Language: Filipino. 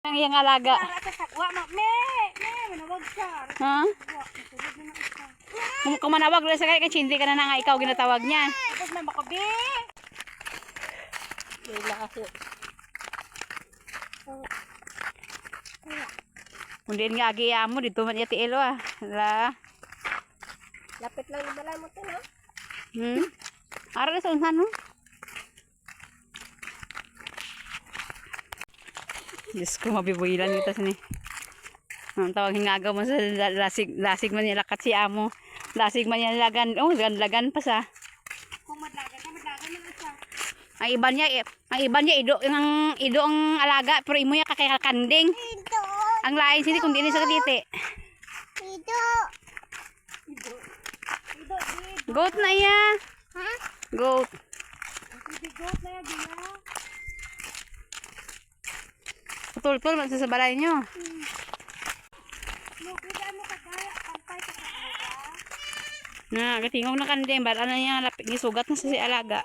Ang iyang alaga. Ha? Kung manawag lang sa kaya, hindi ka na nga ikaw ginatawag niya. Tapos na makabi. Kundin nga agiya mo, dito man yati ilo ah. Lapit lang yung balay mo to, no? Ara na sa unsan no? Diyos ko, mabibuilan kita sini. Ang tawag hingagaw mo sa lasig man niya lakat si amo. Lasig man niya lagan. Oh, lagan pa sa. Kung madlagan na isa. Ang iba niya ido ang alaga, pero imo niya kakakanding. Ito. Ang lain sini kundi ni sa kadite. Ito. Goat na iya. Ha? Goat. Goat na yan, diya. Putol-putol man sa balay nyo. Lugod ano ka kaya? Pampay ka ka. Na, katingog na kanding, bala na niya lapit ni sugat na sa si alaga.